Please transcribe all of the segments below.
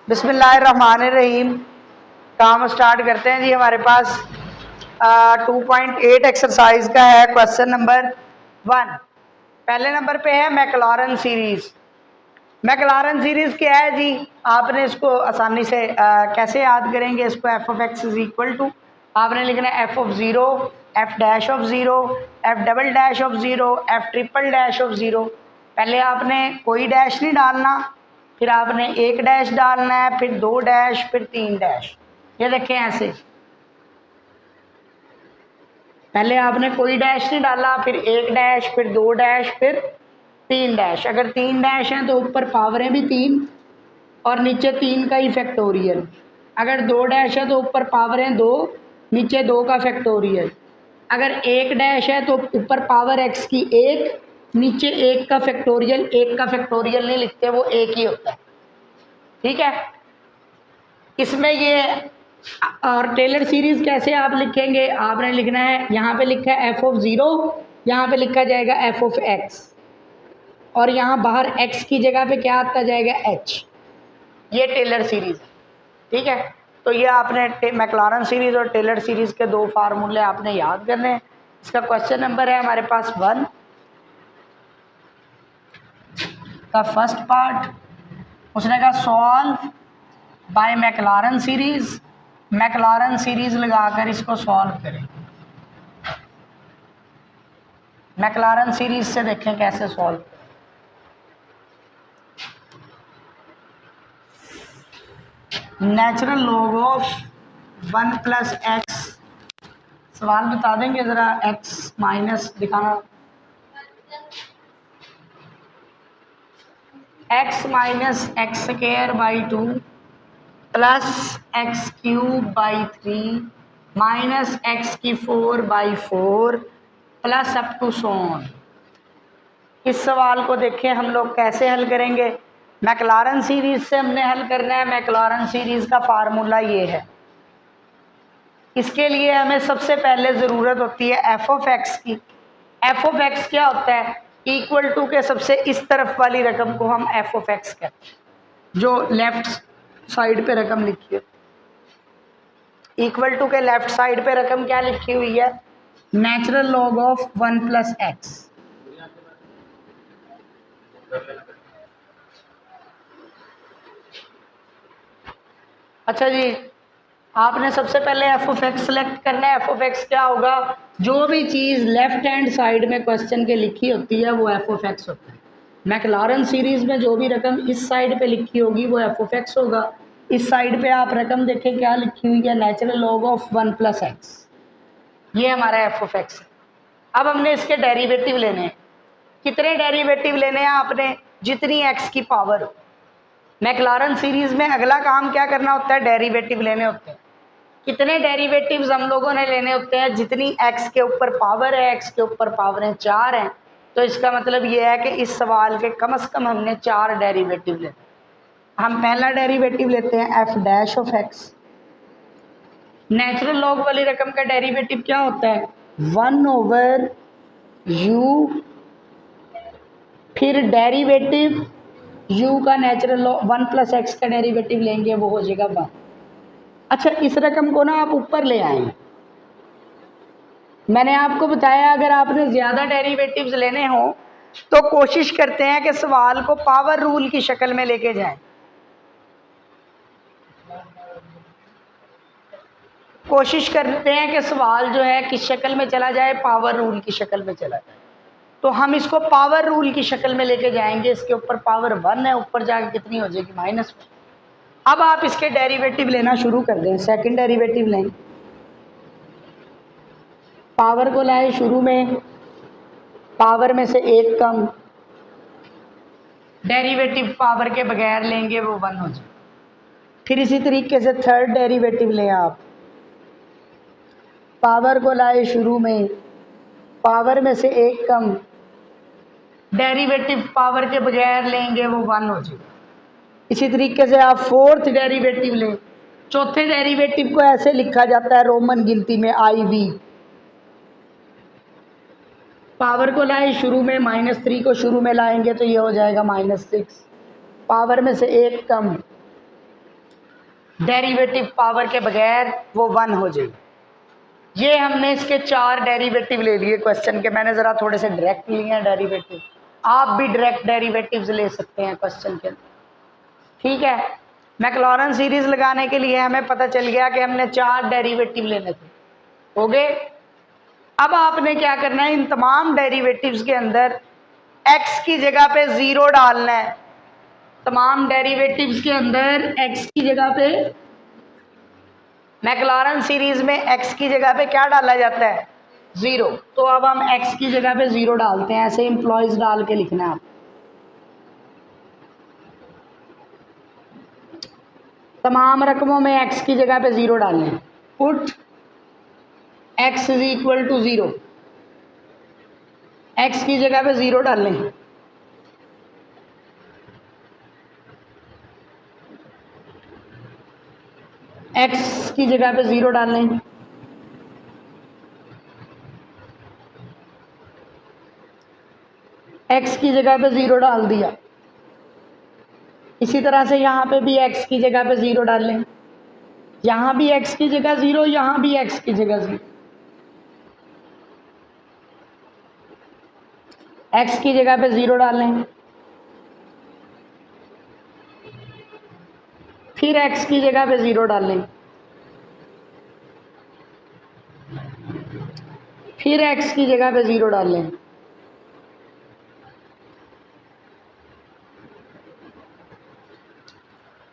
बिस्मिल्लाहिर्रहमानिर्रहीम। काम स्टार्ट करते हैं जी। हमारे पास 2.8 एक्सरसाइज का है। क्वेश्चन नंबर 1 पहले नंबर पे है मैकलॉरन सीरीज। मैकलॉरन सीरीज क्या है जी? आपने इसको आसानी से कैसे याद करेंगे इसको? F of x is equal to, आपने लिखना है F of zero, F dash of zero, F double dash of zero, F triple dash of zero. पहले आपने कोई डैश नहीं डालना, फिर आपने एक डैश डालना है, फिर दो डैश, फिर तीन डैश। ये देखें ऐसे, पहले आपने कोई डैश नहीं डाला, फिर एक डैश, फिर दो डैश, फिर तीन डैश। अगर तीन डैश हैं तो ऊपर पावरें भी तीन और नीचे तीन का ही फैक्टोरियल। अगर दो डैश है तो ऊपर पावरें दो, नीचे दो का फैक्टोरियल। अगर एक डैश है तो ऊपर पावर एक्स की एक, नीचे एक का फैक्टोरियल। एक का फैक्टोरियल नहीं लिखते, वो एक ही होता है। ठीक है, इसमें ये और टेलर सीरीज कैसे आप लिखेंगे? आपने लिखना है, यहाँ पे लिखा है एफ ऑफ ज़ीरो, यहाँ पे लिखा जाएगा एफ ऑफ एक्स, और यहाँ बाहर एक्स की जगह पे क्या आता जाएगा? एच। ये टेलर सीरीज है। ठीक है, तो ये आपने मैकलॉरन सीरीज और टेलर सीरीज के दो फार्मूले आपने याद करने हैं। इसका क्वेश्चन नंबर है हमारे पास 1 का फर्स्ट पार्ट। उसने कहा सॉल्व बाय मैकलॉरन सीरीज। मैकलॉरन सीरीज लगाकर इसको सॉल्व करें। मैकलॉरन सीरीज से देखें कैसे solve. Natural log of 1 plus x. सवाल बता देंगे ज़रा? एक्स माइनस दिखाना। X minus x square by 2 plus x cube by 3 minus x की 4 बाई 4 प्लस अप टू सोन। इस सवाल को देखें हम लोग कैसे हल करेंगे। मैकलॉरन सीरीज से हमने हल करना है। मैकलॉरन सीरीज का फार्मूला ये है। इसके लिए हमें सबसे पहले ज़रूरत होती है एफ ऑफ एक्स की। एफ ऑफ एक्स क्या होता है? इक्वल टू के सबसे इस तरफ वाली रकम को हम एफ ऑफ एक्स कहते हैं, जो लेफ्ट साइड पे रकम लिखी है। इक्वल टू के लेफ्ट साइड पे रकम क्या लिखी हुई है? Natural log of 1 plus x. अच्छा जी, आपने सबसे पहले एफ ऑफ एक्स सेलेक्ट करना है। एफ ऑफ एक्स क्या होगा? जो भी चीज़ लेफ्ट हैंड साइड में क्वेश्चन के लिखी होती है वो एफ ऑफ एक्स होता है। मैकलॉरन सीरीज में जो भी रकम इस साइड पे लिखी होगी वो एफ ऑफ एक्स होगा। इस साइड पे आप रकम देखें क्या लिखी हुई है? Natural log of 1 plus x. ये हमारा एफ ऑफ एक्स है। अब हमने इसके डेरिवेटिव लेने हैं। कितने डेरिवेटिव लेने हैं आपने? जितनी एक्स की पावर हो। मैकलॉरन सीरीज में अगला काम क्या करना होता है? डेरिवेटिव लेने होते हैं। कितने डेरिवेटिव्स हम लोगों ने लेने होते हैं? जितनी एक्स के ऊपर पावर है। एक्स के ऊपर पावरें 4 हैं, तो इसका मतलब ये है कि इस सवाल के कम से कम हमने 4 डेरिवेटिव लेने। हम पहला डेरिवेटिव लेते हैं F dash of x. Natural log वाली रकम का डेरिवेटिव क्या होता है? 1 ओवर यू, फिर डेरिवेटिव u का नेचुरल लॉग 1 प्लस एक्स का डेरिवेटिव लेंगे, वो हो जाएगा 1। अच्छा, इस रकम को ना आप ऊपर ले आए। मैंने आपको बताया अगर आपने ज़्यादा डेरिवेटिव्स लेने हो तो कोशिश करते हैं कि सवाल को पावर रूल की शक्ल में लेके जाएं। कोशिश करते हैं कि सवाल जो है किस शक्ल में चला जाए? पावर रूल की शक्ल में चला जाए। तो हम इसको पावर रूल की शक्ल में लेके जाएंगे। इसके ऊपर पावर 1 है, ऊपर जाके कितनी हो जाएगी? -1। अब आप इसके डेरिवेटिव लेना शुरू कर दें। सेकंड डेरिवेटिव लें, पावर को लाए शुरू में, पावर में से एक कम, डेरिवेटिव पावर के बगैर लेंगे वो 1 हो जाए। फिर इसी तरीके से थर्ड डेरिवेटिव लें आप, पावर को लाए शुरू में, पावर में से एक कम, डेरिवेटिव पावर के बगैर लेंगे वो 1 हो जाए। इसी तरीके से आप फोर्थ डेरिवेटिव लें। चौथे डेरिवेटिव को ऐसे लिखा जाता है रोमन गिनती में IV। पावर को लाए शुरू में, -3 को शुरू में लाएंगे तो ये हो जाएगा -6। पावर में से एक कम, डेरिवेटिव पावर के बगैर वो 1 हो जाएगी। ये हमने इसके 4 डेरिवेटिव ले लिए क्वेश्चन के, मैंने ज़रा थोड़े से डायरेक्ट लिए हैं डेरिवेटिव, आप भी डायरेक्ट डेरिवेटिव्स ले सकते हैं क्वेश्चन के अंदर, ठीक है। मैक्लॉरेन सीरीज लगाने के लिए हमें पता चल गया कि हमने 4 डेरिवेटिव लेने थे, हो गए। अब आपने क्या करना है, इन तमाम डेरिवेटिव्स के अंदर x की जगह पे 0 डालना है। तमाम डेरिवेटिव्स के अंदर x की जगह पे, मैक्लॉरेन सीरीज में x की जगह पे क्या डाला जाता है, 0। तो अब हम x की जगह पे 0 डालते हैं, ऐसे एम्प्लॉयज डाल के लिखना है आप। तमाम रकमों में x की जगह पे 0 डालें। Put x is equal to 0, x की जगह पे 0 डालें। x की जगह पे 0 डालें। x की जगह पे 0 डाल दिया। इसी तरह से यहाँ पे भी x की जगह पे 0 डाल लें, यहाँ भी x की जगह 0, यहाँ भी x की जगह 0। x की जगह पे 0 डाल लें, फिर x की जगह पे 0 डाल लें, फिर x की जगह पे 0 डाल लें।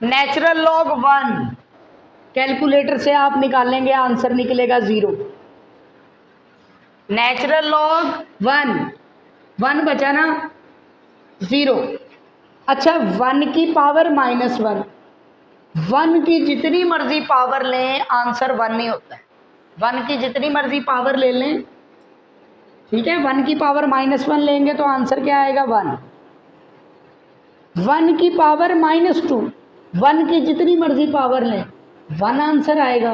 नेचुरल लॉग 1 कैलकुलेटर से आप निकालेंगे, आंसर निकलेगा 0। नेचुरल लॉग 1 बचा ना 0। अच्छा, 1 की पावर -1, 1 की जितनी मर्जी पावर लें आंसर 1 नहीं होता है। 1 की जितनी मर्जी पावर ले लें, ठीक है, 1 की पावर -1 लेंगे तो आंसर क्या आएगा, 1। 1 की पावर -2, 1 की जितनी मर्जी पावर लें 1 आंसर आएगा।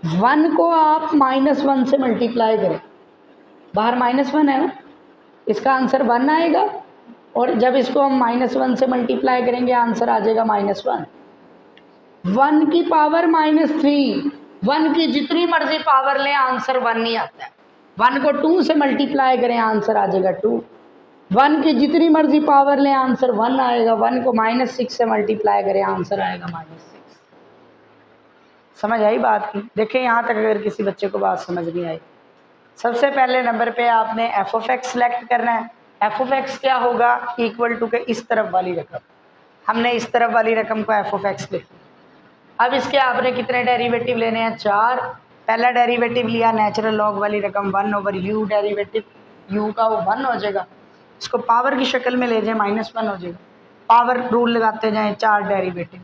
1 को आप -1 से मल्टीप्लाई करें, बाहर -1 है ना, इसका आंसर 1 आएगा, और जब इसको हम -1 से मल्टीप्लाई करेंगे आंसर आ जाएगा -1। 1 की पावर -3, 1 की जितनी मर्जी पावर लें आंसर 1 नहीं आता है। 1 को 2 से मल्टीप्लाई करें आंसर आ जाएगा 2। 1 की जितनी मर्जी पावर लें आंसर 1 आएगा। 1 को -6 से मल्टीप्लाई करें आंसर आएगा -6। समझ आई बात की? देखिए यहाँ तक अगर किसी बच्चे को बात समझ नहीं आई, सबसे पहले नंबर पे आपने एफ ऑफ एक्स सेलेक्ट करना है। एफ ऑफ एक्स क्या होगा, इक्वल टू के इस तरफ वाली रकम, हमने इस तरफ वाली रकम को एफ ऑफ एक्स लिखी। अब इसके आपने कितने डेरिवेटिव लेने हैं, 4। पहला डेरिवेटिव लिया नेचुरल लॉग वाली रकम 1/u, डेरिवेटिव u का वो 1 हो जाएगा। इसको पावर की शक्ल में ले जाए -1 हो जाएगा, पावर रूल लगाते जाएं, 4 डेरिवेटिव।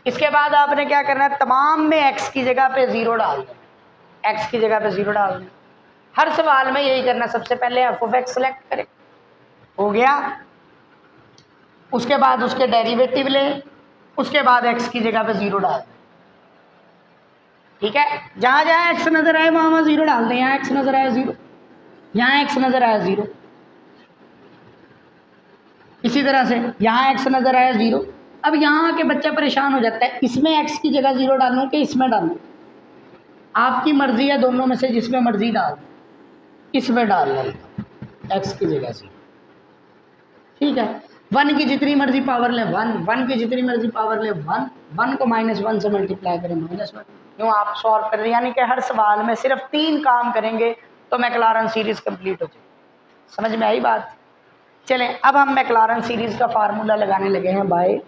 इसके बाद आपने क्या करना है, तमाम में x की जगह पे 0 डाल दें, x की जगह पे 0 डाल दें। हर सवाल में यही करना, सबसे पहले एफ ऑफ एक्स सेलेक्ट करें, हो गया। उसके बाद उसके डेरिवेटिव लें, उसके बाद x की जगह पे 0 डाल दें, ठीक है। जहां जहां x नजर आए वहां वहां 0 डाल दें। यहाँ x नजर आया 0, यहाँ x नजर आया 0, इसी तरह से यहाँ x नजर आया 0। अब यहाँ आके बच्चा परेशान हो जाता है, इसमें x की जगह 0 डालूं कि इसमें डालूं, आपकी मर्जी है, दोनों में से जिसमें मर्जी डाल, इसमें डाल लें x की जगह 0, ठीक है। 1 की जितनी मर्जी पावर ले 1, 1 की जितनी मर्जी पावर ले 1, 1 को -1 से मल्टीप्लाई करें -1, यूँ आप सॉल्व कर रहे हैं। यानी कि हर सवाल में सिर्फ 3 काम करेंगे तो मैक्लॉरेन सीरीज कंप्लीट हो जाएगी। समझ में आई बात? चलें, अब हम मैक्लॉरेन सीरीज का फार्मूला लगाने लगे हैं बाय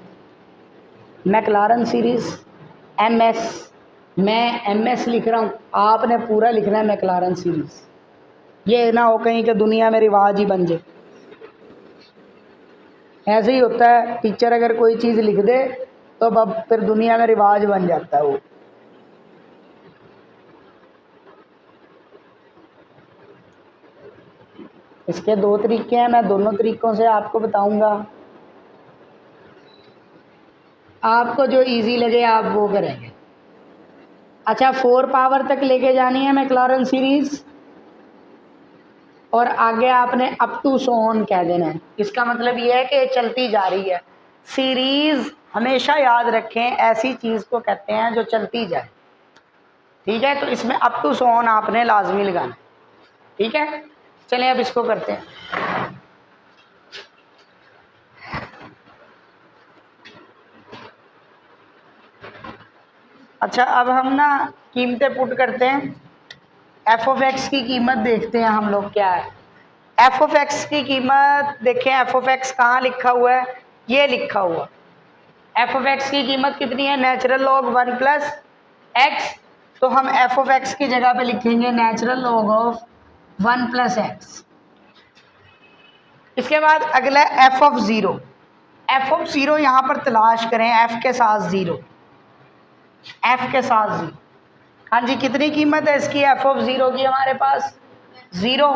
मैक्लॉरेन सीरीज MS। मैं MS लिख रहा हूँ, आपने पूरा लिखना है मैक्लॉरेन सीरीज। ये ना हो कहीं कि दुनिया में रिवाज ही बन जाए। ऐसे ही होता है, टीचर अगर कोई चीज़ लिख दे तो अब फिर दुनिया में रिवाज बन जाता है वो। इसके 2 तरीके हैं, मैं दोनों तरीकों से आपको बताऊंगा, आपको जो इजी लगे आप वो करेंगे। अच्छा, 4 पावर तक लेके जानी है मैक्लॉरेन सीरीज, और आगे आपने अप टू सो ऑन कह देना है। इसका मतलब ये है कि चलती जा रही है सीरीज, हमेशा याद रखें, ऐसी चीज़ को कहते हैं जो चलती जाए। ठीक है, तो इसमें अप टू सो ऑन आपने लाजमी लगाना। ठीक है, चलिए अब इसको करते हैं। अच्छा, अब हम ना कीमतें पुट करते हैं। एफ ऑफ एक्स की कीमत देखते हैं हम लोग क्या है। एफ ऑफ एक्स की कीमत देखें, एफ ऑफ एक्स कहाँ लिखा हुआ है, ये लिखा हुआ। एफ ऑफ एक्स की कीमत कितनी है, नेचुरल लॉग 1 प्लस एक्स। तो हम एफ ऑफ एक्स की जगह पे लिखेंगे natural log of 1 plus x. इसके बाद अगला F of zero. F of zero यहाँ पर तलाश करें, एफ के साथ ज़ीरो, एफ के साथ ज़ीरो। हाँ जी, कितनी कीमत है इसकी एफ ऑफ ज़ीरो की हमारे पास, ज़ीरो।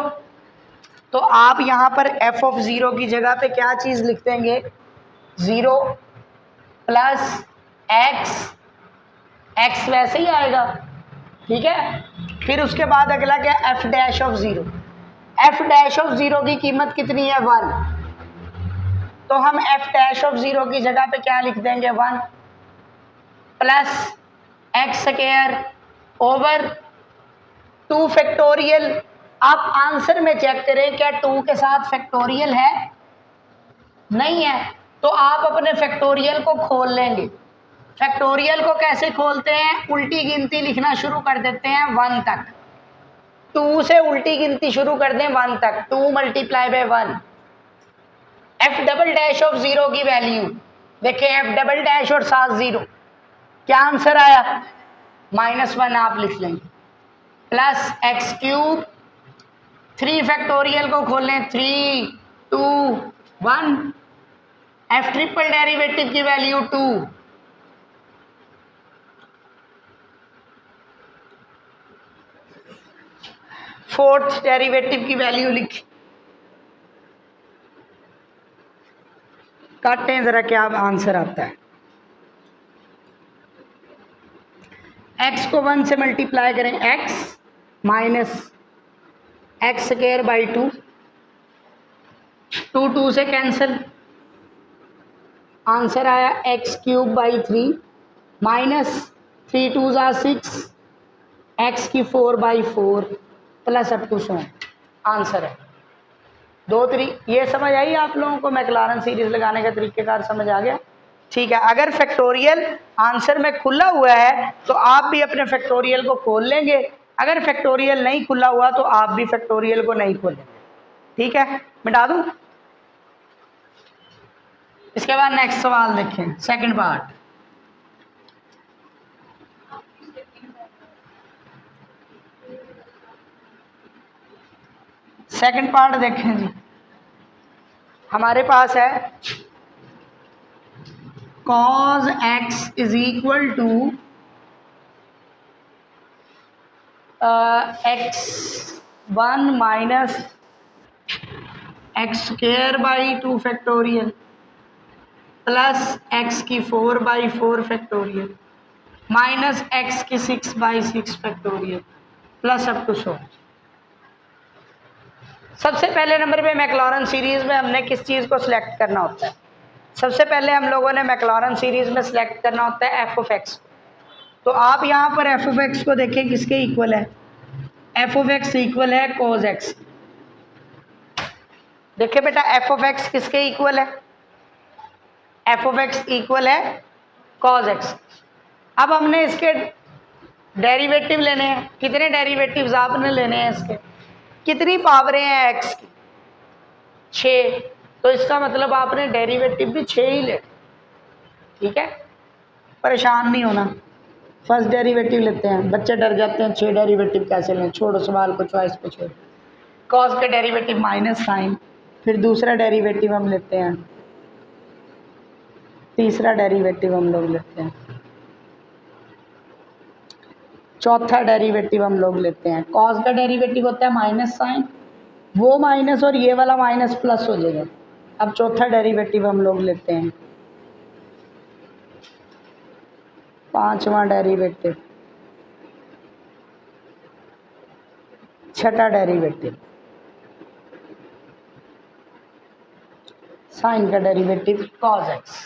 तो आप यहाँ पर एफ ऑफ ज़ीरो की जगह पे क्या चीज़ लिख देंगे, ज़ीरो प्लस एक्स, एक्स वैसे ही आएगा। ठीक है, फिर उसके बाद अगला क्या, F dash of zero. F dash of zero की कीमत कितनी है, 1। तो हम एफ डैश ऑफ ज़ीरो की जगह पे क्या लिख देंगे, 1 plus x square over 2 factorial. आप आंसर में चेक करें क्या 2 के साथ फैक्टोरियल है, नहीं है, तो आप अपने फैक्टोरियल को खोल लेंगे। फैक्टोरियल को कैसे खोलते हैं, उल्टी गिनती लिखना शुरू कर देते हैं 1 तक। 2 से उल्टी गिनती शुरू कर दें 1 तक, 2 multiply by 1। F double dash of zero की वैल्यू देखें, एफ डबल डैश और साथ ज़ीरो, क्या आंसर आया, -1 आप लिख लेंगे, प्लस एक्स क्यूब। 3 फैक्टोरियल को खोल लें, 3 2 1। एफ ट्रिपल डेरिवेटिव की वैल्यू 2, फोर्थ डेरिवेटिव की वैल्यू लिखी। काटें जरा क्या आंसर आता है। x को 1 से मल्टीप्लाई करें, x minus x square by 2, 2 2 से कैंसिल, आंसर आया एक्स क्यूब बाई 3 माइनस 3 2 ज़ा 6, एक्स की 4 by 4 plus up to so, answer है 2 3। ये समझ आई आप लोगों को, मैक्लारन सीरीज लगाने का तरीक़ेकार समझ आ गया। ठीक है, अगर फैक्टोरियल आंसर में खुला हुआ है तो आप भी अपने फैक्टोरियल को खोल लेंगे, अगर फैक्टोरियल नहीं खुला हुआ तो आप भी फैक्टोरियल को नहीं खोलेंगे। ठीक है, मिटा दूं। इसके बाद नेक्स्ट सवाल देखें, सेकंड पार्ट। सेकंड पार्ट देखें जी, हमारे पास है cos x is equal to x1 minus x square by 2 factorial plus x की 4 बाई 4 फैक्टोरियल माइनस एक्स की 6 by 6 factorial plus up to so. सबसे पहले नंबर पे मैक्लॉरन सीरीज में हमने किस चीज़ को सिलेक्ट करना होता है, सबसे पहले हम लोगों ने मैक्लॉरन सीरीज में सिलेक्ट करना होता है एफ ऑफ एक्स। तो आप यहाँ पर एफ ऑफ एक्स को देखें किसके इक्वल है, एफ ऑफ एक्स इक्वल है कोज एक्स। देखिए बेटा, एफ ऑफ एक्स किसके इक्वल है, एफ ऑफ एक्स इक्वल है कॉज एक्स। अब हमने इसके डेरिवेटिव लेने हैं, कितने डेरिवेटिव्स आपने लेने हैं इसके, कितनी पावरें हैं एक्स की, 6। तो इसका मतलब आपने डेरिवेटिव भी 6 ही ले। ठीक है, परेशान नहीं होना, फर्स्ट डेरिवेटिव लेते हैं, बच्चे डर जाते हैं 6 डेरिवेटिव कैसे लें, छोड़ो सवाल को, चॉइस पे छोड़ो। कॉस का डेरिवेटिव माइनस साइन, फिर दूसरा डेरिवेटिव हम लेते हैं, तीसरा डेरिवेटिव हम लोग लेते हैं, चौथा डेरिवेटिव हम लोग लेते हैं। कॉस का डेरिवेटिव होता है माइनस साइन, वो माइनस और ये वाला माइनस प्लस हो जाएगा। अब चौथा डेरिवेटिव हम लोग लेते हैं, पांचवा डेरिवेटिव, छठा डेरिवेटिव, साइन का डेरिवेटिव कॉस एक्स।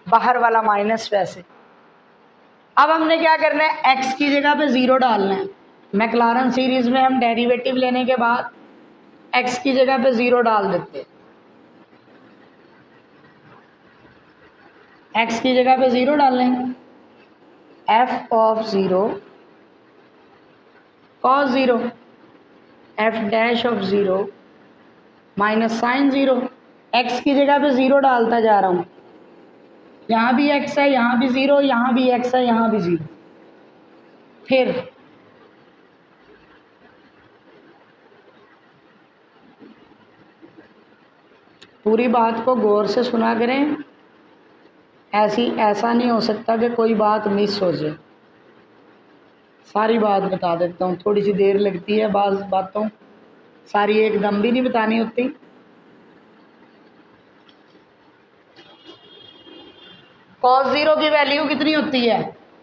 बाहर वाला माइनस वैसे। अब हमने क्या करना है, x की जगह पे 0 डालना है। मैक्लॉरेन सीरीज में हम डेरिवेटिव लेने के बाद x की जगह पे 0 डाल देते हैं। x की जगह पे 0 डाल लेंगे, f of 0 cos 0 f dash of 0 minus sine 0। x की जगह पे 0 डालता जा रहा हूँ, यहाँ भी x है, यहाँ भी 0, यहाँ भी x है, यहाँ भी 0। फिर पूरी बात को गौर से सुना करें, ऐसा नहीं हो सकता कि कोई बात मिस हो जाए। सारी बात बता देता हूँ, थोड़ी सी देर लगती है बात बातों, सारी एकदम भी नहीं बतानी होती। cos 0 की वैल्यू कितनी होती है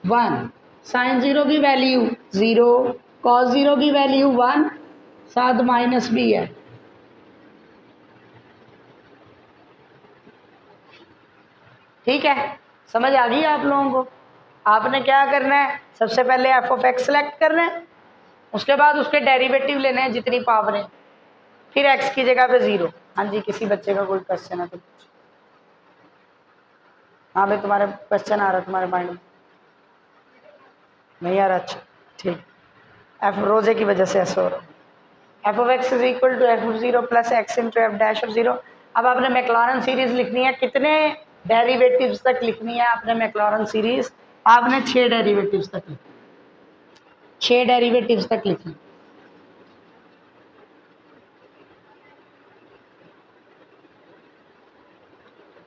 1, sin 0 की वैल्यू 0, cos 0 की वैल्यू 1, साथ माइनस भी है। ठीक है, समझ आ गई आप लोगों को। आपने क्या करना है, सबसे पहले एफ ऑफ एक्स सेलेक्ट करना है, उसके बाद उसके डेरिवेटिव लेने हैं जितनी पावर है, फिर एक्स की जगह पे 0। हाँ जी, किसी बच्चे का कोई क्वेश्चन है तो पूछो। हाँ भाई, तुम्हारे क्वेश्चन आ रहा है तुम्हारे माइंड में? नहीं आ रहा? अच्छा ठीक। एफ रोजे की वजह से ऐसा हो रहा है। F of x is equal to f of 0 plus x into f dash of 0। अब आपने मैक्लॉरेन सीरीज लिखनी है, कितने डेरिवेटिव्स तक लिखनी है आपने मैक्लॉरेन सीरीज? आपने 6 डेरिवेटिव्स तक लिखनी, 6 डेरिवेटिव्स तक लिखनी।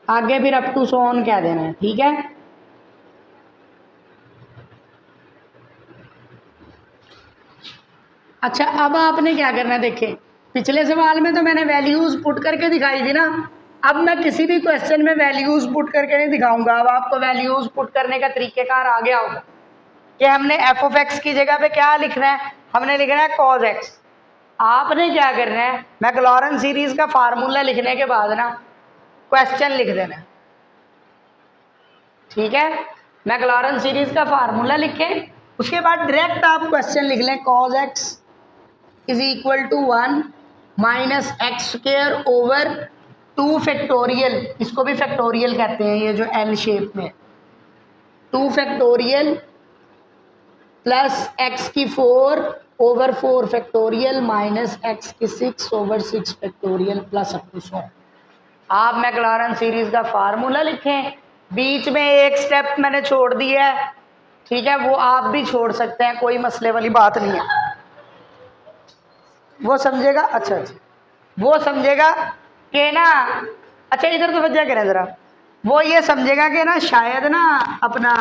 आगे फिर अप टू सो ऑन कह देना है, ठीक है। अच्छा, अब आपने क्या करना है, देखें पिछले सवाल में तो मैंने वैल्यूज पुट करके दिखाई थी ना, अब मैं किसी भी क्वेश्चन में वैल्यूज पुट करके नहीं दिखाऊंगा। अब आपको वैल्यूज पुट करने का तरीकेकार आ गया होगा कि हमने एफ ऑफ एक्स की जगह पे क्या लिखना है, हमने लिखना है कॉज एक्स। आपने क्या करना है, मैक्लॉरेन सीरीज का फार्मूला लिखने के बाद ना क्वेश्चन लिख देना है, ठीक है। मैक्लॉरेन सीरीज का फार्मूला लिखें, उसके बाद डायरेक्ट आप क्वेश्चन लिख लें, cos x is equal to 1 minus x square over 2 factorial, इसको भी फैक्टोरियल कहते हैं, ये जो एल शेप में 2 फैक्टोरियल प्लस एक्स की 4 ओवर 4 फैक्टोरियल माइनस एक्स की 6 over 6 factorial plus up to so. आप मैक्लॉरेन सीरीज का फार्मूला लिखें, बीच में एक स्टेप मैंने छोड़ दिया है, ठीक है, वो आप भी छोड़ सकते हैं, कोई मसले वाली बात नहीं है। वो समझेगा, अच्छा अच्छा, वो समझेगा कि ना, अच्छा इधर तो बच्चा करें जरा, वो ये समझेगा कि ना शायद ना अपना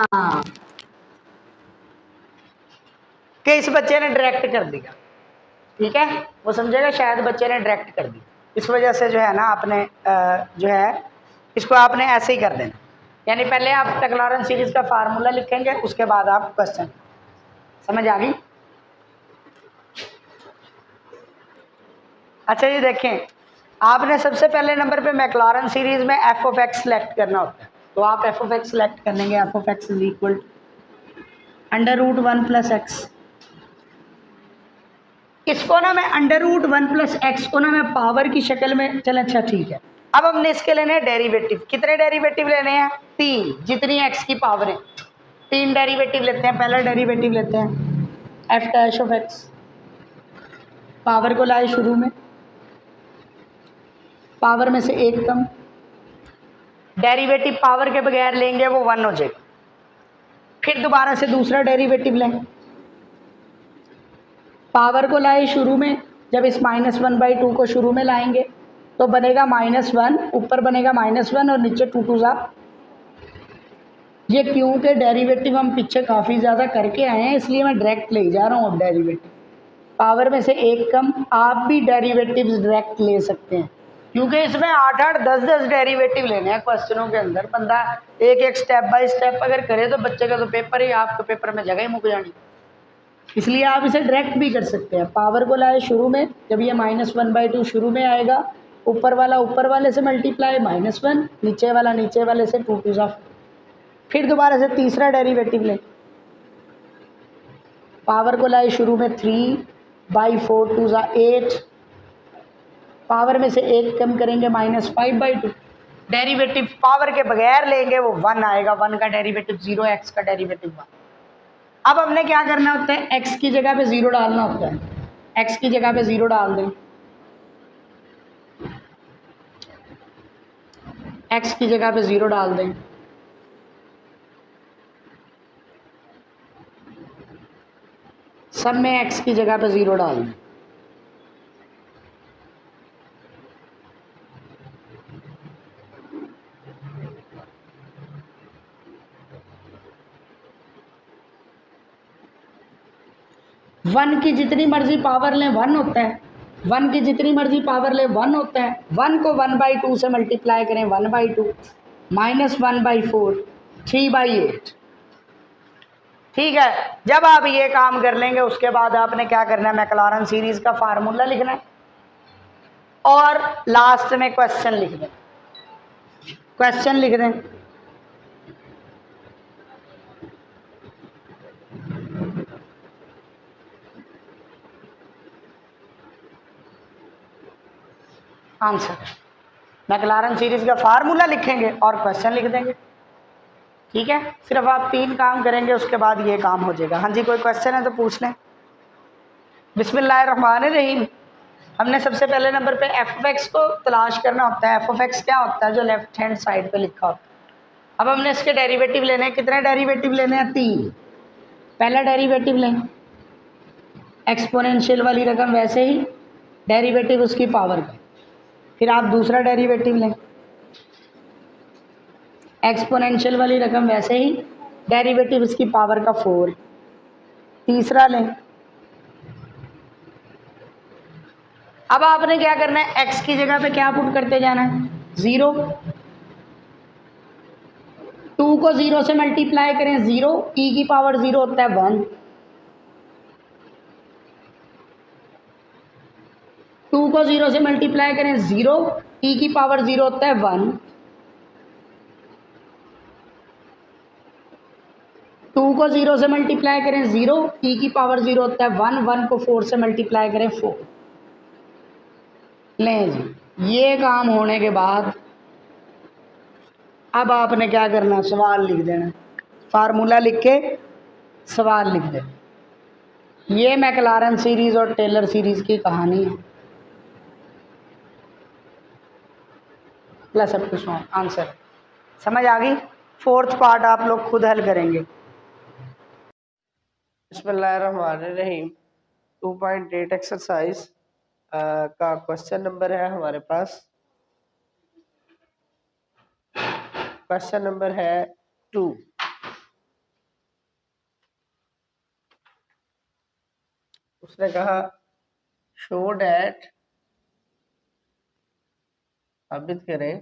कि इस बच्चे ने डायरेक्ट कर दिया, ठीक है, वो समझेगा शायद बच्चे ने डायरेक्ट कर दिया, इस वजह से जो है ना आपने जो है इसको आपने ऐसे ही कर देना। यानी पहले आप मैक्लॉरेन सीरीज का फार्मूला लिखेंगे, उसके बाद आप क्वेश्चन। समझ आ गई? अच्छा ये देखें, आपने सबसे पहले नंबर पे मैक्लॉरेन सीरीज में एफ ऑफ एक्स सेलेक्ट करना होता है, तो आप एफ ऑफ एक्स सेलेक्ट कर लेंगे। F of x is equal to under root 1 plus x. इसको ना मैं अंडर रूट 1 प्लस एक्स को ना मैं पावर की शक्ल में, चले अच्छा ठीक है। अब हमने इसके लेने हैं डेरिवेटिव। कितने डेरिवेटिव लेने हैं? 3, जितनी एक्स की पावर है 3 डेरिवेटिव लेते हैं। पहला डेरिवेटिव लेते हैं F dash of x, power को लाए शुरू में, पावर में से 1 कम, डेरिवेटिव पावर के बगैर लेंगे वो 1 हो जाएगा। फिर दोबारा से दूसरा डेरिवेटिव लें, पावर को लाए शुरू में, जब इस -1/2 को शुरू में लाएंगे तो बनेगा -1, ऊपर बनेगा -1 और नीचे 2 2 ज़ा। ये क्योंकि डेरिवेटिव हम पीछे काफ़ी ज़्यादा करके आए हैं, इसलिए मैं डायरेक्ट ले जा रहा हूँ। अब डेरिवेटिव पावर में से 1 कम, आप भी डेरिवेटिव्स डायरेक्ट ले सकते हैं, क्योंकि इसमें 8-8 10-10 डेरिवेटिव लेने हैं क्वेश्चनों के अंदर। बंदा एक स्टेप बाय स्टेप अगर करे तो बच्चे का तो पेपर ही, आपके पेपर में जगह ही मुक जानी। इसलिए आप इसे डायरेक्ट भी कर सकते हैं। पावर को लाए शुरू में, जब ये -1/2 शुरू में आएगा, ऊपर वाला ऊपर वाले से मल्टीप्लाई -1, नीचे वाला नीचे वाले से 2 2 ज़ा। फिर दोबारा से तीसरा डेरिवेटिव लें, पावर को लाए शुरू में 3/4 2 ज़ा 8, पावर में से एक कम करेंगे -5/2, डेरिवेटिव पावर के बगैर लेंगे वो 1 आएगा, 1 का डेरिवेटिव 0, x का डेरिवेटिव 1। अब हमने क्या करना होता है, x की जगह पे 0 डालना होता है, x की जगह पे 0 डाल दें, x की जगह पे 0 डाल दें, सब में x की जगह पे 0 डाल दें। वन की जितनी मर्जी पावर लें 1 होता है, 1 की जितनी मर्जी पावर लें 1 होता है। 1 को 1/2 से मल्टीप्लाई करें 1/2, -1/4 3/8। ठीक है, जब आप ये काम कर लेंगे उसके बाद आपने क्या करना है, मैक्लारन सीरीज का फार्मूला लिखना है और लास्ट में क्वेश्चन लिख दें, क्वेश्चन लिख दें। आंसर मैक्लारन सीरीज का फार्मूला लिखेंगे और क्वेश्चन लिख देंगे। ठीक है, सिर्फ आप 3 काम करेंगे उसके बाद ये काम हो जाएगा। हाँ जी, कोई क्वेश्चन है तो पूछ लें। बिस्मिल्लाहिर्रहमानिर्रहीम। हमने सबसे पहले नंबर पे f(x) को तलाश करना होता है। f(x) क्या होता है, जो लेफ्ट हैंड साइड पे लिखा होता है। अब हमने इसके डेरिवेटिव लेने हैं। कितने डेरिवेटिव लेने हैं, 3। पहला डेरिवेटिव लें, एक्सपोनेंशियल वाली रकम वैसे ही, डेरिवेटिव उसकी पावर का। फिर आप दूसरा डेरिवेटिव लें, एक्सपोनेंशियल वाली रकम वैसे ही, डेरिवेटिव उसकी पावर का 4। तीसरा लें। अब आपने क्या करना है, x की जगह पे क्या पुट करते जाना है, 0। 2 को 0 से मल्टीप्लाई करें 0, e की पावर 0 होता है 1। 2 को 0 से मल्टीप्लाई करें 0, e की पावर 0 होता है 1। 2 को 0 से मल्टीप्लाई करें 0, e की पावर 0 होता है 1। 1 को 4 से मल्टीप्लाई करें 4। लें जी, ये काम होने के बाद अब आपने क्या करना, सवाल लिख देना, फार्मूला लिख के सवाल लिख देना। ये मैक्लारन सीरीज और टेलर सीरीज की कहानी है। प्लस अप टू आंसर समझ आ गई। 4th पार्ट आप लोग खुद हल करेंगे। बिस्मिल्लाहिर्रहमानिर्रहीम। 2.8 एक्सरसाइज का क्वेश्चन नंबर है हमारे पास। क्वेश्चन नंबर है 2। उसने कहा शो डैट, साबित करें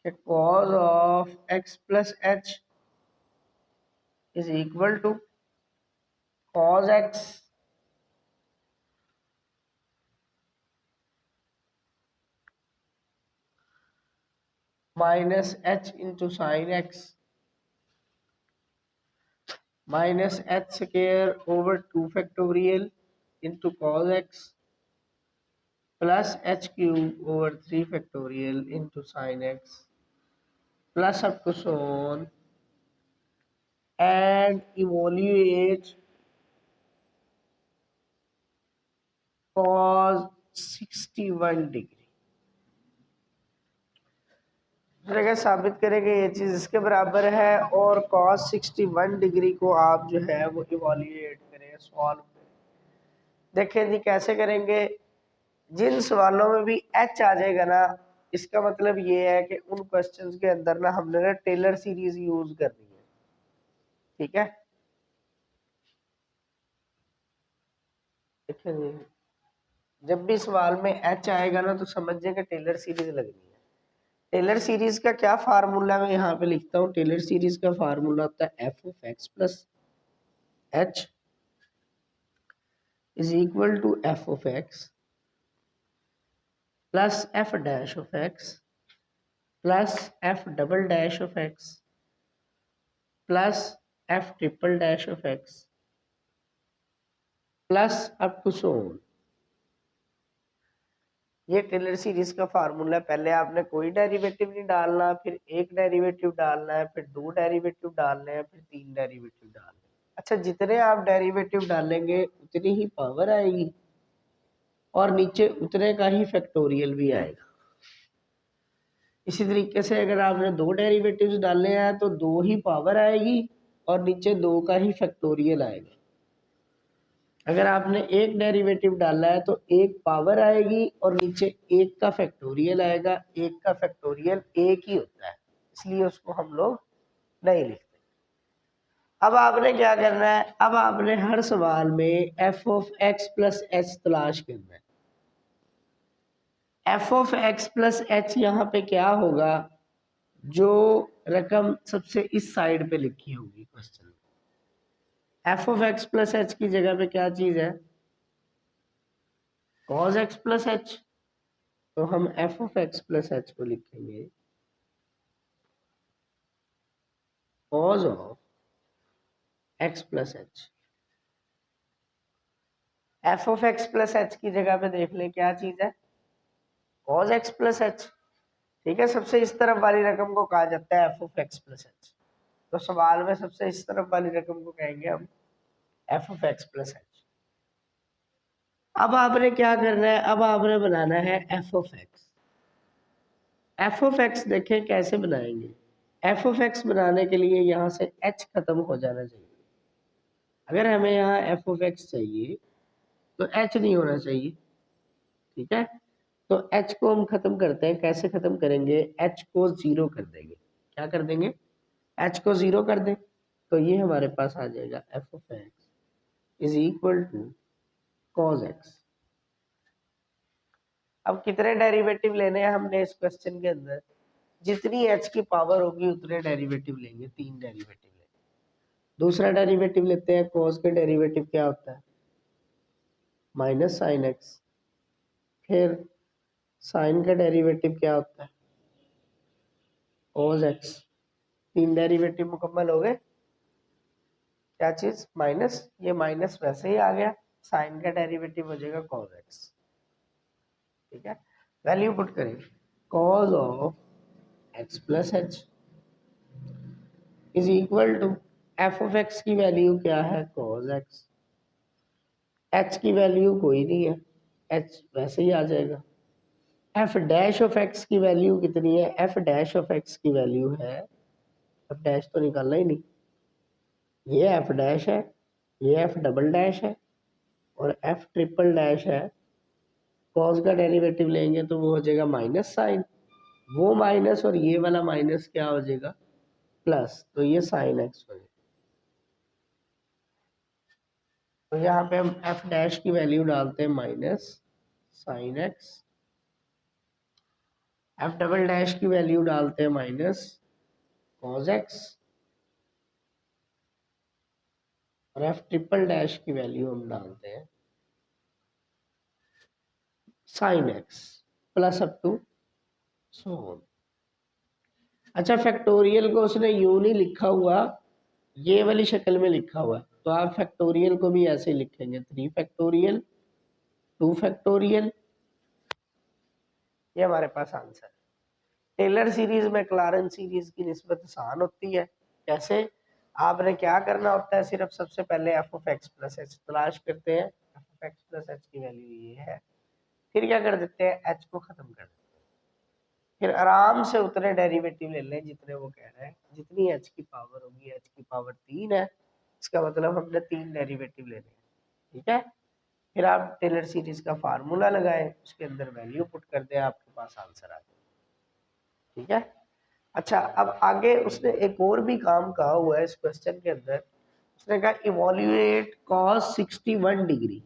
कि cos of x plus h is equal to cos x minus h into sine x minus h square over 2 factorial into cos x plus h cube over 3 factorial into sine x plus up to so on and evaluate cos 61 degree. जगह साबित करेंगे ये चीज इसके बराबर है और cos 61 degree को आप जो है वो इवैल्यूएट करें, सॉल्व करें। देखें जी कैसे करेंगे, जिन सवालों में भी h आ जाएगा ना, इसका मतलब ये है कि उन क्वेश्चंस के अंदर ना हमने ना टेलर सीरीज यूज करनी है। ठीक है, देखें जी जब भी सवाल में h आएगा ना तो समझ जाएगा टेलर सीरीज लगनी है। टेलर सीरीज का क्या फार्मूला मैं यहाँ पे लिखता हूँ, टेलर सीरीज का फार्मूला होता है f(x) plus h is equal to f(x) plus f' of x plus f double dash of x plus f triple dash of x plus up to so on. ये Taylor series का formula है। पहले आपने कोई derivative नहीं डालना, फिर एक डेरिवेटिव डालना है, फिर दो डेरिवेटिव डालने हैं, फिर तीन डेरिवेटिव डालने हैं। अच्छा, जितने आप डेरिवेटिव डालेंगे उतनी ही पावर आएगी और नीचे उतने का ही फैक्टोरियल भी आएगा। इसी तरीके से अगर आपने दो डेरिवेटिव्स डालने हैं तो दो ही पावर आएगी और नीचे दो का ही फैक्टोरियल आएगा। अगर आपने एक डेरिवेटिव डाला है तो एक पावर आएगी और नीचे एक का फैक्टोरियल आएगा। एक का फैक्टोरियल एक ही होता है, इसलिए उसको हम लोग नहीं लिखते। अब आपने क्या करना है, अब आपने हर सवाल में F of x plus H तलाश करना है। F of x plus H यहाँ पे क्या होगा, जो रकम सबसे इस साइड पे लिखी होगी क्वेश्चन में। F of x plus H की जगह पे क्या चीज है, कॉज एक्स प्लस एच। तो हम F of x plus H को लिखेंगे cause of x plus H. F of x plus H की जगह पे देख लें क्या चीज है, कॉज एक्स प्लस एच। ठीक है, सबसे इस तरफ वाली रकम को कहा जाता है F of x plus H. तो सवाल में सबसे इस तरफ वाली रकम को कहेंगे हम F of x plus H. अब आपने क्या करना है, अब आपने बनाना है F of x. F of x देखें कैसे बनाएंगे। एफ ऑफ एक्स बनाने के लिए यहाँ से एच खत्म हो जाना चाहिए। अगर हमें यहाँ एफ ऑफ एक्स चाहिए तो एच नहीं होना चाहिए। ठीक है, तो एच को हम खत्म करते हैं। कैसे खत्म करेंगे, एच को जीरो कर देंगे। क्या कर देंगे, एच को जीरो कर दें। तो ये हमारे पास आ जाएगा f of x is equal to cos x. अब कितने डेरिवेटिव लेने हैं हमने इस क्वेश्चन के अंदर, जितनी एच की पावर होगी उतने डेरिवेटिव लेंगे, तीन डेरिवेटिव लेंगे। दूसरा डेरिवेटिव लेते हैं, कॉज का डेरिवेटिव क्या होता है, माइनस साइन एक्स। फिर साइन का डेरिवेटिव क्या होता है, कॉज एक्स। तीन डेरिवेटिव मुकम्मल हो गए। क्या चीज, माइनस, ये माइनस वैसे ही आ गया, साइन का डेरिवेटिव हो जाएगा कॉज एक्स। ठीक है, वैल्यू पुट करें, cos of x plus h is equal to f of x की वैल्यू क्या है, कॉज एक्स। एच की वैल्यू कोई नहीं है, एच वैसे ही आ जाएगा। एफ डैश ऑफ एक्स की वैल्यू कितनी है, एफ डैश ऑफ एक्स की वैल्यू है, एफ डैश तो निकालना ही नहीं, ये एफ डैश है, ये एफ डबल डैश है और एफ ट्रिपल डैश है। कॉस का डेरिवेटिव लेंगे तो वो हो जाएगा माइनस साइन, वो माइनस और ये वाला माइनस क्या हो जाएगा, प्लस। तो ये साइन एक्स हो जाएगा। तो यहाँ पे हम एफ डैश की वैल्यू डालते हैं minus sine x, f double dash की वैल्यू डालते हैं माइनस कॉस एक्स और एफ ट्रिपल डैश की वैल्यू हम डालते हैं sine x plus up to so on. अच्छा, फैक्टोरियल को उसने यूं नहीं लिखा हुआ, ये वाली शक्ल में लिखा हुआ है। तो आप फैक्टोरियल को भी ऐसे लिखेंगे, 3 फैक्टोरियल 2 फैक्टोरियल। ये हमारे पास आंसर है। टेलर सीरीज में क्लारेंस सीरीज की निस्बत आसान होती है। कैसे, आपने क्या करना होता है, सिर्फ सबसे पहले F of x plus H तलाश करते हैं। F of x plus H की वैल्यू ये है। फिर क्या कर देते हैं, एच को खत्म कर देते हैं। फिर आराम से उतने डेरिवेटिव ले लें जितने वो कह रहे हैं। जितनी एच की पावर होगी, एच की पावर 3 है, इसका मतलब हमने 3 डेरिवेटिव लेने हैं। ठीक है, फिर आप टेलर सीरीज का फार्मूला लगाएं, उसके अंदर वैल्यू पुट कर दें, आपके पास आंसर आ जाए। ठीक है, अच्छा, अब आगे उसने एक और भी काम कहा हुआ है इस क्वेश्चन के अंदर। उसने कहा इवोल्यूएट कॉस 61 डिग्री।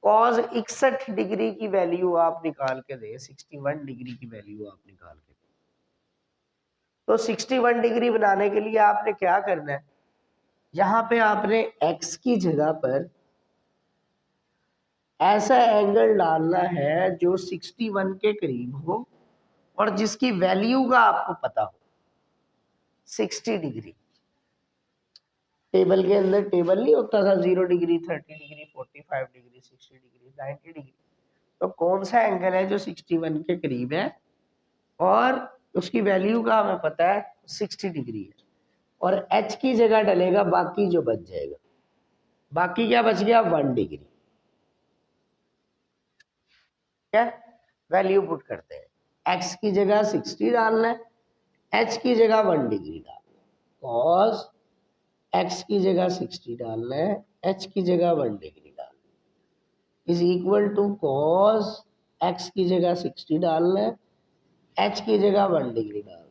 कॉस 61 डिग्री की वैल्यू आप निकाल के दें, 61 डिग्री की वैल्यू आप निकाल के दें। तो 61 डिग्री बनाने के लिए आपने क्या करना है, यहाँ पे आपने x की जगह पर ऐसा एंगल डालना है जो 61 के करीब हो और जिसकी वैल्यू का आपको पता हो 60 डिग्री। टेबल के अंदर टेबल नहीं होता था 0 degree, 30 degree, 45 degree, 60 degree, 90 degree. तो कौन सा एंगल है जो 61 के करीब है और उसकी वैल्यू का हमें पता है 60 डिग्री है, और एच की जगह डलेगा बाकी जो बच जाएगा। बाकी क्या बच गया? 1 डिग्री। क्या वैल्यू पुट करते हैं? एक्स की जगह 60 डालना है, एच की जगह 1 डिग्री डालना है। कॉस एक्स की जगह 60 डालना है, एच की जगह 1 डिग्री डालना है, is equal to cos x की जगह 60 डालना है, एच की जगह 1 डिग्री डालना है।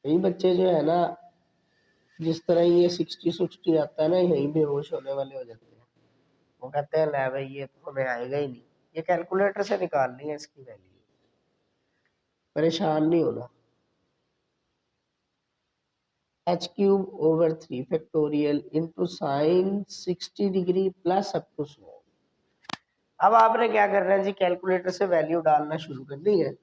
यही बच्चे जो है ना, जिस तरह ये 60 आता है ना, यही बेहोश होने वाले हो जाते हैं। वो कहते हैं ले भाई ये तो हमें आएगा ही नहीं, ये कैलकुलेटर से निकालनी है इसकी वैल्यू, परेशान नहीं होना। H cube over 3 factorial into sine 60 degree plus up to so. अब आपने क्या करना है जी? कैलकुलेटर से वैल्यू डालना शुरू करनी है।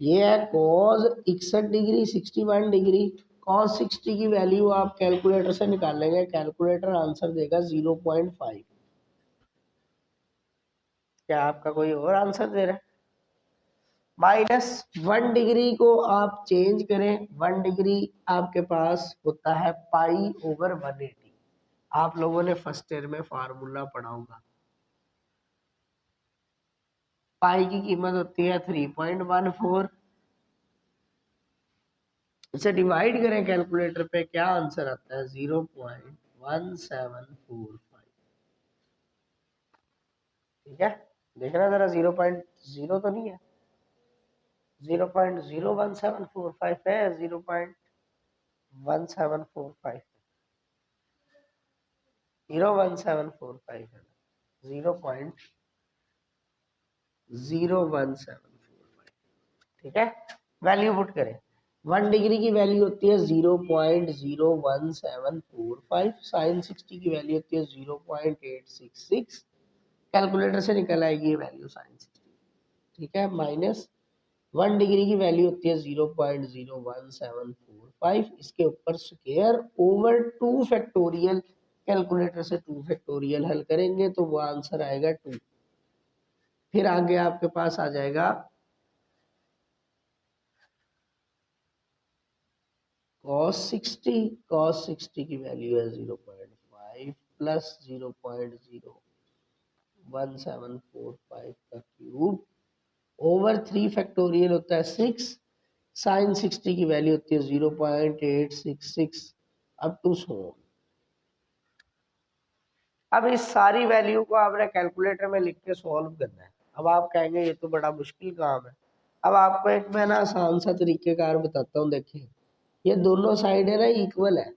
ये है cos 61 डिग्री, 61 डिग्री। cos 60 की वैल्यू आप कैलकुलेटर से निकालेंगे, कैलकुलेटर आंसर देगा 0.5। क्या आपका कोई और आंसर दे रहा है? माइनस 1 डिग्री को आप चेंज करें, 1 डिग्री आपके पास होता है पाई ओवर 180। आप लोगों ने फर्स्ट ईयर में फार्मूला पढ़ा होगा। पाई की कीमत होती है 3.14। इसे डिवाइड करें कैलकुलेटर पे, क्या आंसर आता है? 0.1745। ठीक है, देखना जरा 0.0 तो नहीं है, 0.01745 है, 0.1745, 01745 है, 0.01745। ठीक है, वैल्यू पुट करें। 1 डिग्री की वैल्यू होती है 0.01745, साइन 60 की वैल्यू होती है 0.866। कैलकुलेटर से निकल आएगी ये वैल्यू साइन 60। ठीक है, माइनस 1 डिग्री की वैल्यू होती है 0.01745, इसके ऊपर स्क्वायर ओवर 2 फैक्टोरियल। कैलकुलेटर से 2 फैक्टोरियल हल करेंगे तो वो आंसर आएगा 2। फिर आगे आपके पास आ जाएगा cos 60। cos 60 की वैल्यू है 0.5 प्लस 0.01745 का क्यूब ओवर 3 फैक्टोरियल होता है 6। साइन 60 की वैल्यू होती है 0.866 अप टू सो। अब इस सारी वैल्यू को आपने कैलकुलेटर में लिख के सॉल्व करना है। अब आप कहेंगे ये तो बड़ा मुश्किल काम है। अब आपको एक मैं ना आसान सा तरीकेकार बताता हूँ। देखिए, ये दोनों साइड है ना इक्वल है।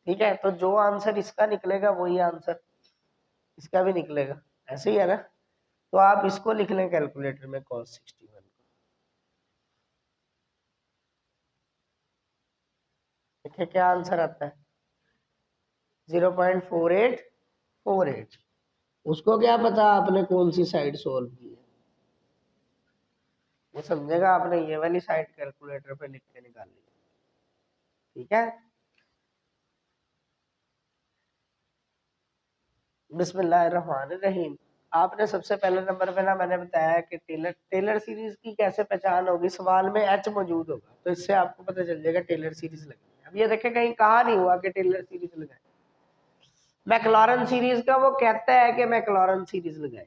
ठीक है, तो जो आंसर इसका निकलेगा वही आंसर इसका भी निकलेगा, ऐसे ही है ना। तो आप इसको लिख लें कैलकुलेटर में cos 61। देखिए क्या आंसर आता है? 0.4848। उसको क्या पता आपने कौन सी साइड सोल्व की है? वो समझेगा आपने ये वाली साइड कैलकुलेटर पे लिख के निकाली। ठीक है, बिस्मिल्लाहिर्रहमानिर्रहीम। आपने सबसे पहले नंबर पे ना मैंने बताया कि टेलर सीरीज की कैसे पहचान होगी। सवाल में एच मौजूद होगा तो इससे आपको पता चल जाएगा टेलर सीरीज लगनी है। अब ये देखें कहीं कहा नहीं हुआ कि टेलर सीरीज लगाए। मैक्लॉरन सीरीज का वो कहता है कि मैक्लॉरन सीरीज लगाए।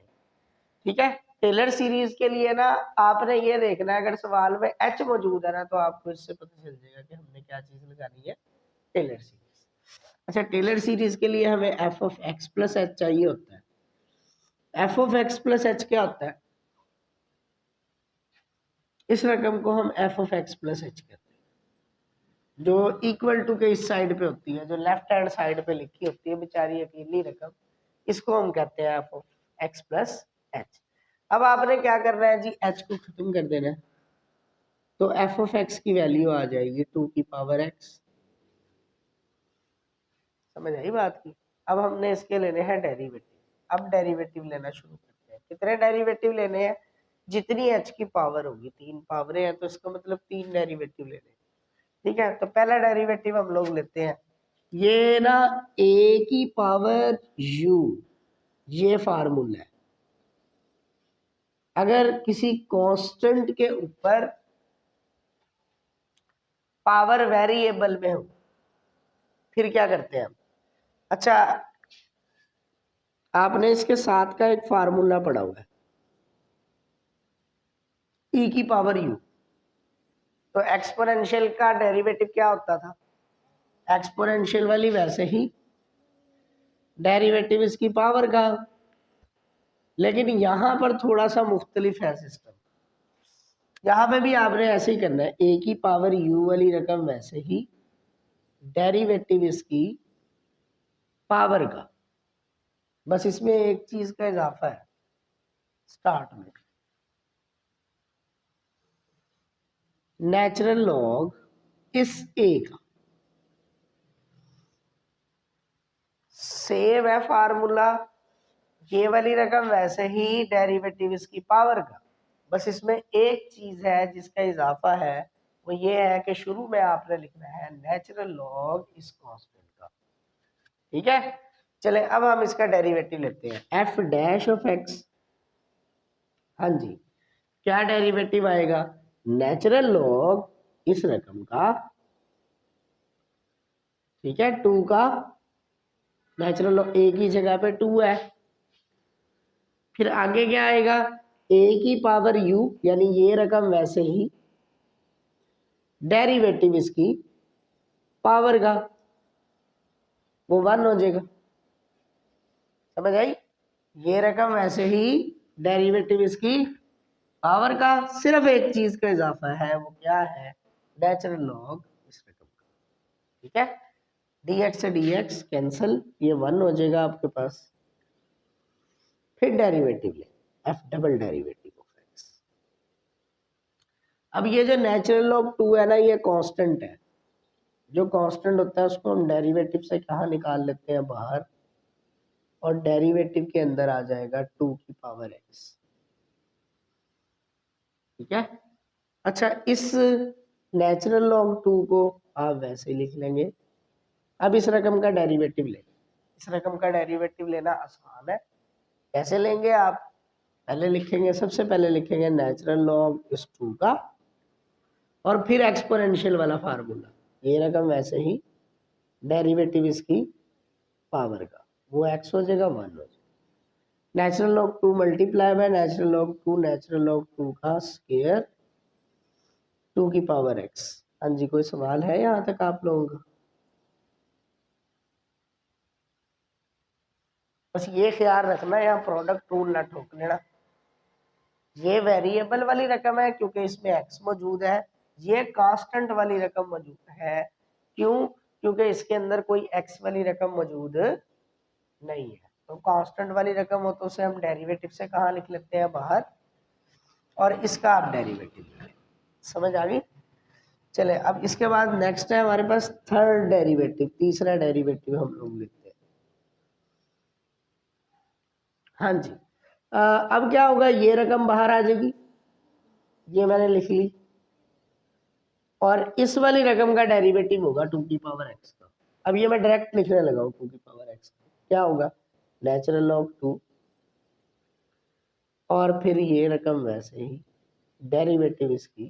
ठीक है, टेलर सीरीज के लिए ना आपने ये देखना है, अगर सवाल में एच मौजूद है ना तो आपको इससे पता चल जाएगा कि हमने क्या चीज लगानी है, टेलर सीरीज। अच्छा, टेलर सीरीज के लिए हमें F of x plus H चाहिए होता है। F of x plus H क्या होता है? इस रकम को हम F of x plus H कहते हैं, जो इक्वल टू के इस साइड पे होती है, जो लेफ्ट हैंड साइड पे लिखी होती है बेचारी अकेली रकम, इसको हम कहते हैं F of x plus H. अब आपने क्या करना है जी? एच को खत्म कर देना है, तो एफ ऑफ एक्स की वैल्यू आ जाएगी 2 की पावर एक्स। समझ आई बात की? अब हमने इसके लेने हैं डेरिवेटिव। अब डेरिवेटिव लेना शुरू करते हैं। कितने डेरिवेटिव लेने हैं? जितनी h की पावर होगी, 3 पावरें हैं तो इसका मतलब 3 डेरिवेटिव लेने हैं। ठीक है, तो पहला डेरिवेटिव हम लोग लेते हैं, ये ना a की पावर u, ये फार्मूला है। अगर किसी कांस्टेंट के ऊपर पावर वेरिएबल में हो फिर क्या करते हैं हम? अच्छा, आपने इसके साथ का एक फार्मूला पढ़ा हुआ है, e की पावर u। तो एक्सपोनेंशियल का डेरिवेटिव क्या होता था? एक्सपोनेंशियल वाली वैसे ही डेरिवेटिव इसकी पावर का, लेकिन यहां पर थोड़ा सा मुख्तलिफ है सिस्टम। यहां पे भी आपने ऐसे ही करना है, a की पावर u वाली रकम वैसे ही, डेरिवेटिव इसकी पावर का, बस इसमें एक चीज का इजाफा है स्टार्ट में, नेचुरल लॉग इस a का। सेम है फार्मूला, ये वाली रकम वैसे ही, डेरिवेटिव इसकी पावर का, बस इसमें एक चीज है जिसका इजाफा है, वो ये है कि शुरू में आपने लिखना है नेचुरल लॉग इस कांस्टेंट का। ठीक है, चले अब हम इसका डेरिवेटिव लेते हैं, एफ डैश ऑफ एक्स। हाँ जी, क्या डेरिवेटिव आएगा? नेचुरल लॉग इस रकम का, ठीक है, 2 का नेचुरल लॉग, a की जगह पे 2 है, फिर आगे क्या आएगा? a की पावर u, यानी ये रकम वैसे ही, डेरिवेटिव इसकी पावर का, वो 1 हो जाएगा। समझ आई? ये रकम वैसे ही, डेरिवेटिव इसकी पावर का, सिर्फ एक चीज का इजाफा है, वो क्या है? नेचुरल लॉग इस रकम का। ठीक है, dx से dx कैंसिल, ये 1 हो जाएगा आपके पास। फिर डेरिवेटिव ले, f double derivative of x। अब ये जो नेचुरल लॉग 2 है ना, ये कांस्टेंट है। जो कांस्टेंट होता है उसको हम डेरिवेटिव से कहाँ निकाल लेते हैं? बाहर, और डेरिवेटिव के अंदर आ जाएगा 2 की पावर x। ठीक है, अच्छा, इस नेचुरल लॉग 2 को आप वैसे लिख लेंगे। अब इस रकम का डेरिवेटिव ले, इस रकम का डेरिवेटिव लेना आसान है। कैसे लेंगे आप? पहले लिखेंगे, सबसे पहले लिखेंगे नेचुरल लॉग इस 2 का, और फिर एक्सपोनेंशियल वाला फार्मूला, ये रकम वैसे ही, डेरिवेटिव इसकी पावर का, वो x हो जाएगा 1 हो जाएगा। Natural log 2 multiply by natural log 2, natural log 2 का स्क्वायर 2 की पावर x। हाँ जी, कोई सवाल है यहाँ तक आप लोगों का? बस ये ख्याल रखना, यहाँ प्रोडक्ट रूल ना ठोक लेना। ये वेरिएबल वाली रकम है क्योंकि इसमें x मौजूद है, ये कांस्टेंट वाली रकम मौजूद है, क्यों? क्योंकि इसके अंदर कोई x वाली रकम मौजूद नहीं है। तो कांस्टेंट वाली रकम हो तो उसे हम डेरिवेटिव से कहाँ लिख लेते हैं? बाहर, और इसका आप डेरिवेटिव लें। समझ आ गई? चले, अब इसके बाद नेक्स्ट है हमारे पास थर्ड डेरिवेटिव, तीसरा डेरिवेटिव हम लोग लेते हैं। हाँ जी, अब क्या होगा? ये रकम बाहर आ जाएगी, ये मैंने लिख ली, और इस वाली रकम का डेरिवेटिव होगा 2 की पावर x का। अब ये मैं डायरेक्ट लिखने लगा हूँ 2 की पावर x का। क्या होगा? नेचुरल लॉग 2, और फिर ये रकम वैसे ही, डेरिवेटिव इसकी।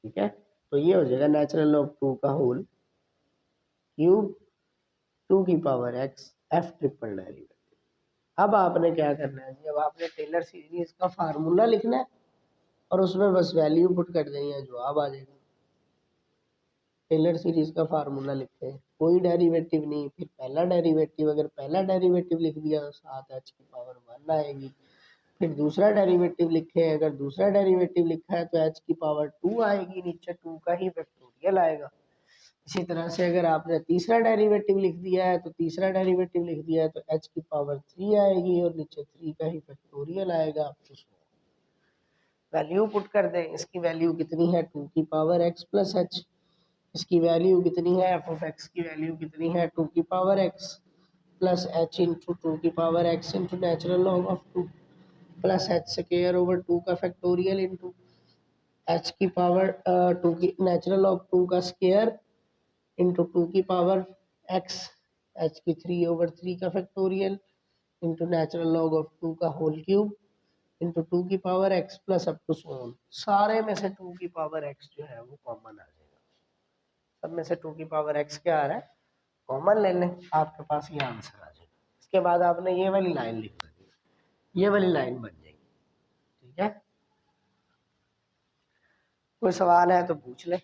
ठीक है, तो ये हो जाएगा नेचुरल लॉग 2 का होल क्यूब 2 की power x f triple derivative. अब आपने क्या करना है जी? अब आपने टेलर सीरीज का फार्मूला लिखना है, और उसमें बस वैल्यू पुट कर देनी है, जवाब आ जाएगा। टेलर सीरीज का फार्मूला लिखते हैं, कोई डेरिवेटिव नहीं, फिर पहला डेरिवेटिव, अगर पहला डेरिवेटिव लिख दिया तो 7h की पावर 1 आएगी। फिर दूसरा डेरिवेटिव लिखे, अगर दूसरा डेरिवेटिव लिखा है तो h की पावर 2 आएगी, नीचे 2 का ही फैक्टोरियल आएगा। इसी तरह से अगर आपने तीसरा डेरिवेटिव लिख दिया है तो तीसरा डेरिवेटिव लिख दिया है तो h की पावर 3 आएगी, और नीचे 3 का ही फैक्टोरियल आएगा। आप उसमें वैल्यू पुट कर दें, इसकी वैल्यू कितनी है? 2 की पावर x प्लस h। इसकी वैल्यू कितनी है? एफ ऑफ एक्स की वैल्यू कितनी है? 2 की power x। Plus h into two की power x into natural log of two plus h square over two का फैक्टोरियल इंटू एच की पावर टू की नेचुरल लॉग टू का स्क्वायर इंटू टू की पावर एक्स एच की 3/3 का factorial into natural log of two का whole cube into two की power x plus up to so on. सारे में से टू की पावर एक्स जो है वो कॉमन आ जाएगा। सब में से टू की पावर एक्स क्या आ रहा है, कॉमन ले लें, आपके पास ये आंसर आ जाएगा। इसके बाद आपने ये वाली लाइन लिख देनी, ये वाली लाइन बन जाएगी। ठीक है, कोई सवाल है तो पूछ ले।